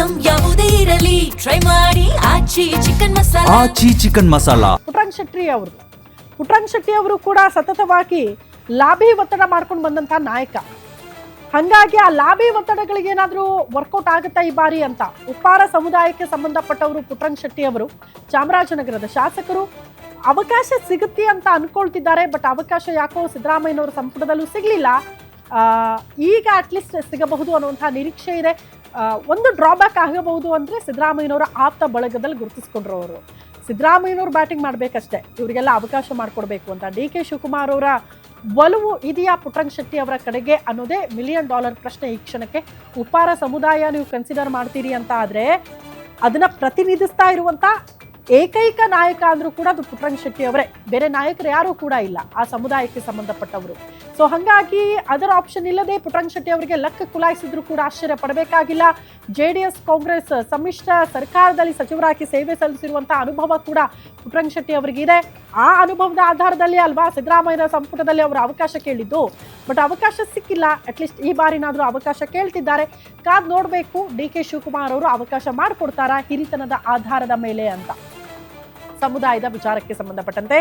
Item ಯಾವುದೇ ಇರಲಿ try ಮಾಡಿ ಆಚಿ ಚಿಕನ್ ಮಸಾಲಾ. ಪುಟ್ಟರಂಗ ಶೆಟ್ಟಿ ಅವರು ಕೂಡ ಸತತವಾಗಿ ಲಾಭಿ ಒತ್ತಡ ಮಾಡ್ಕೊಂಡು ಬಂದಂತ ನಾಯಕ. ಹಾಗಾಗಿ ಆ ಲಾಭಿ ಒತ್ತಡಗಳಿಗೆ ಏನಾದರೂ ವರ್ಕೌಟ್ ಆಗುತ್ತಾ ಈ ಬಾರಿ ಅಂತ ಉಪ್ಪಾರ ಸಮುದಾಯಕ್ಕೆ ಸಂಬಂಧಪಟ್ಟವರು ಪುಟ್ಟರಂಗ ಶೆಟ್ಟಿ ಅವರು ಚಾಮರಾಜನಗರದ ಶಾಸಕರು ಅವಕಾಶ ಸಿಗುತ್ತೆ ಅಂತ ಅನ್ಕೊಳ್ತಿದ್ದಾರೆ. ಬಟ್ ಅವಕಾಶ ಯಾಕೋ ಸಿದ್ದರಾಮಯ್ಯನವರ ಸಂಪುಟದಲ್ಲೂ ಸಿಗಲಿಲ್ಲ. ಈಗ ಅಟ್ಲೀಸ್ಟ್ ಸಿಗಬಹುದು ಅನ್ನುವಂಥ ನಿರೀಕ್ಷೆ ಇದೆ. ಒಂದು ಡ್ರಾಬ್ಯಾಕ್ ಆಗಬಹುದು ಅಂದರೆ ಸಿದ್ದರಾಮಯ್ಯನವರ ಆಪ್ತ ಬಳಗದಲ್ಲಿ ಗುರುತಿಸ್ಕೊಂಡ್ರು ಅವರು. ಸಿದ್ದರಾಮಯ್ಯನವರು ಬ್ಯಾಟಿಂಗ್ ಮಾಡಬೇಕಷ್ಟೇ, ಇವರಿಗೆಲ್ಲ ಅವಕಾಶ ಮಾಡಿಕೊಡ್ಬೇಕು ಅಂತ. ಡಿ.ಕೆ. ಶಿವಕುಮಾರ್ ಅವರ ಒಲವು ಇದೆಯಾ ಪುಟ್ಟರಂಗ ಶೆಟ್ಟಿ ಅವರ ಕಡೆಗೆ ಅನ್ನೋದೇ $1 ಮಿಲಿಯನ್ ಪ್ರಶ್ನೆ ಈ ಕ್ಷಣಕ್ಕೆ. ಉಪ್ಪಾರ ಸಮುದಾಯ ನೀವು ಕನ್ಸಿಡರ್ ಮಾಡ್ತೀರಿ ಅಂತ ಆದರೆ ಅದನ್ನು ಪ್ರತಿನಿಧಿಸ್ತಾ ಇರುವಂಥ ಏಕೈಕ ನಾಯಕ ಅಂದರೂ ಕೂಡ ಅದು ಪುಟ್ಟರಂಗ ಶೆಟ್ಟಿ ಅವರೇ. ಬೇರೆ ನಾಯಕರು ಯಾರೂ ಕೂಡ ಇಲ್ಲ ಆ ಸಮುದಾಯಕ್ಕೆ ಸಂಬಂಧಪಟ್ಟವರು. ಸೊ ಹಾಗಾಗಿ ಅದರ ಆಪ್ಷನ್ ಇಲ್ಲದೆ ಪುಟ್ಟರಂಗ ಶೆಟ್ಟಿ ಅವರಿಗೆ ಲಕ್ಕ ಕುಲಾಯಿಸಿದ್ರು ಕೂಡ ಆಶ್ಚರ್ಯ ಪಡಬೇಕಾಗಿಲ್ಲ. JDS ಕಾಂಗ್ರೆಸ್ ಸಮ್ಮಿಶ್ರ ಸರ್ಕಾರದಲ್ಲಿ ಸಚಿವರಾಗಿ ಸೇವೆ ಸಲ್ಲಿಸಿರುವಂಥ ಅನುಭವ ಕೂಡ ಪುಟ್ಟರಂಗ ಶೆಟ್ಟಿ ಅವರಿಗಿದೆ. ಆ ಅನುಭವದ ಆಧಾರದಲ್ಲಿ ಅಲ್ವಾ ಸಿದ್ದರಾಮಯ್ಯನ ಸಂಪುಟದಲ್ಲಿ ಅವರು ಅವಕಾಶ ಕೇಳಿದ್ದು. ಬಟ್ ಅವಕಾಶ ಸಿಕ್ಕಿಲ್ಲ. ಅಟ್ಲೀಸ್ಟ್ ಈ ಬಾರಿನಾದರೂ ಅವಕಾಶ ಕೇಳ್ತಿದ್ದಾರೆ. ಕಾದ್ ನೋಡಬೇಕು ಡಿ.ಕೆ. ಶಿವಕುಮಾರ್ ಅವರು ಅವಕಾಶ ಮಾಡಿಕೊಡ್ತಾರಾ ಹಿರಿತನದ ಆಧಾರದ ಮೇಲೆ ಅಂತ. ಸಮುದಾಯದ ವಿಚಾರಕ್ಕೆ ಸಂಬಂಧಪಟ್ಟಂತೆ